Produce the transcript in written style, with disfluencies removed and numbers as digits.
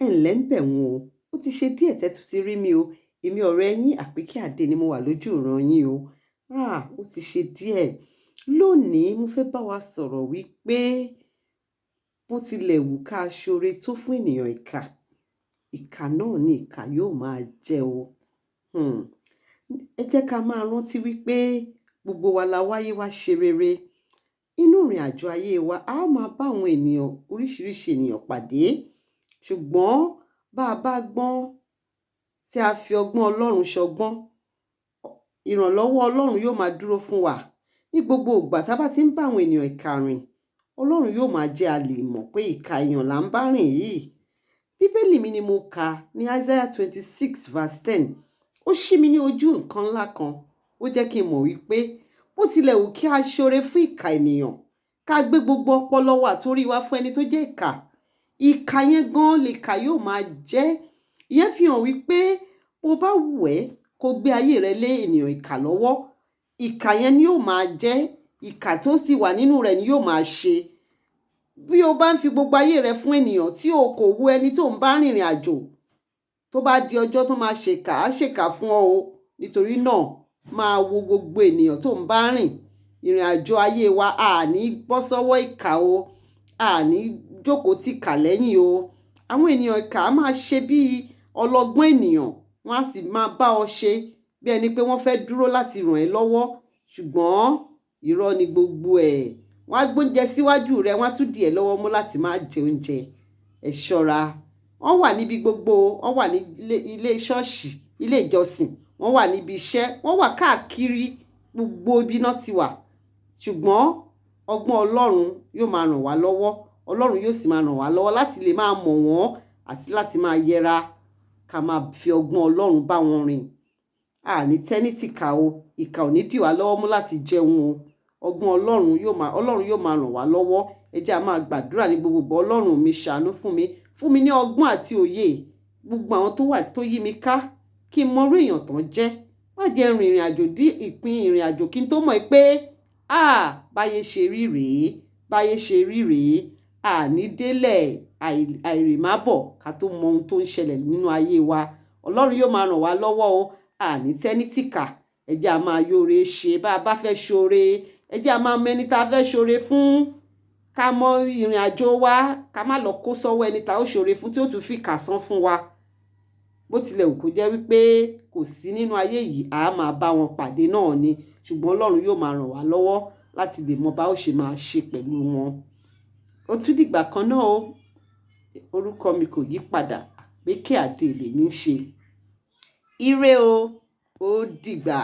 ẹ ǹlẹ́ ń bẹ̀ wọ́n o, ó ti ṣe díẹ̀ tẹ́ tún ti rí mi o, èmi ọ̀rẹ́ yín Àpèkẹ́ Àdé ni mo wà lójú ìran yín o. Ó ti ṣe díẹ̀. Lónìí mo fẹ́ bá wa sọ̀rọ̀ wípé bó tilẹ̀ wù ká ṣoore tó fún ènìyàn ìkà, ìkà náà ni ìkà yóò máa jẹ́ o. Ẹ jẹ́ ká máa rántí wípé gbogbo wa la wáyé wá ṣe rere. Inú ìrìn àjò ayé wa a ó máa bá àwọn ènìyàn oríṣiríṣi ènìyàn pàdé, ṣùgbọ́n bá a bá gbọ́n tí a fi ọgbọ́n Ọlọ́run ṣọgbọ́n, ìrànlọ́wọ́ Ọlọ́run yóò máa dúró fún wa. Ní gbogbo ìgbà tá a bá ti ń bá àwọn ènìyàn ìkà rìn, Ọlọ́run yóò máa jẹ́ a lè mọ̀ pé ìkà èèyàn là ń bá rìn yìí. Bíbélì mi ni mo kà ní Isaiah 26:10. Ó ṣí mi ní ojú nǹkan ńlá kan. Ó jẹ́ kí n mọ̀ wípé bó tilẹ̀ wù kí a ṣoore fún ìkà ènìyàn, ká gbé gbogbo ọpọlọ wa àtorí wa fún ẹni tó jẹ́ ìkà, ìkà yẹn gan lè kà yóò máa jẹ́. Ìyẹn fi hàn wípé bó bá wù ẹ́ kó gbé ayé rẹ lé ènìyàn ìkà lọ́wọ́, ìkà yẹn ni yóò máa jẹ́, ìkà tó sì wà nínú rẹ̀ ni yóò máa ṣe. Bí o bá ń fi gbogbo ayé rẹ fún ènìyàn tí o kò wo ẹni tó ń bá rìnrìn àjò, tó bá di ọjọ́ tó máa ṣèkà á ṣèkà fún ọ o. Nítorí náà máa wo gbogbo ènìyàn tó ń bá rìn. Ìrìn àjò ayé wa a ní bọ́ sọ́wọ́ ìkà o, a ní jókòó tì kà lẹ́yìn o. Àwọn ènìyàn ìkà á máa ṣe bí ọlọ́gbọ́n ènìyàn, wọ́n á sì máa bá ọ ṣe bí ẹni pé wọ́n fẹ́ dúró láti ràn ẹ́ lọ́wọ́, ṣùgbọ́n irọ́ ni gbogbo ẹ̀. Wọ́n á gbóúnjẹ síwájú rẹ, wọ́n á tún dì ẹ́ lọ́wọ́ mú láti máa jẹ oúnjẹ. Ẹ ṣọ́ra. Wọ́n wà níbi gbogbo, wọ́n wà ní ilé ṣọ́ọ̀ṣì, ilé ìjọsìn, wọ́n wà níbi iṣẹ́, wọ́n wà káàkiri gbogbo ibi náà ti wà. Ṣùgbọ́n ọgbọ́n Ọlọ́run yóò máa ràn wá lọ́wọ́. Ọlọ́run yóò sì máa ràn wá lọ́wọ́ láti lè máa mọ̀ wọ́n àti láti máa yẹra ká máa fi ọgbọ́n Ọlọ́run bá wọn rìn. Ní tẹ́ní tìkà o, ìkà ò ní dì wá lọ́wọ́ mú láti jẹun o. Ọgbọ́n Ọlọ́run yóò máa ràn wá lọ́wọ́. Ẹ jẹ́ a máa gbàdúrà ní gbogbo Ọlọ́run mi ṣàánú fún mi ní ọgbọ́n àti òye. Gbogbo àwọn tó wà tó yí mi ká, kí n mọ irú èèyàn tán jẹ́. Má jẹ́ rìn ìrìn àjò dí ìpín ìrìn àjò kí n tó mọ̀ pé báyé ṣe rí rèé, báyé ṣe rí rèé. Ní délẹ̀ àìrèmábọ̀ ká tó mọ ohun tó ń ṣẹlẹ̀ nínú ayé wa. Ọlọ́run yóò máa ràn wá lọ́wọ́ o. Ní tẹ́ní tìkà. Ẹ jẹ́ a máa yóore ṣe bá a bá fẹ́ ṣoore. Ẹ jẹ́ a máa mọ ẹni tá a fẹ́ ṣoore fún. Ká mọ ìrìn àjò wa, ká má lọ kó sọ́wọ́ ẹni tá ó ṣoore fún tí ó tún fi kà san fún wa. Bó tilẹ̀ wù kó jẹ́ wípé kò sí nínú ayé yìí, a máa bá wọn pàdé náà ni. Ṣùgbọ́n Ọlọ́run yóò máa ràn wá lọ́wọ́ láti lè mọ bá ó ṣe máa ṣe pẹ̀lú wọn. Ó tún dìgbà kan náà o. Orúkọ mi kò yí padà. Àpèkẹ́ Àdé lèmi ń ṣe. Ire o, ó dìgbà.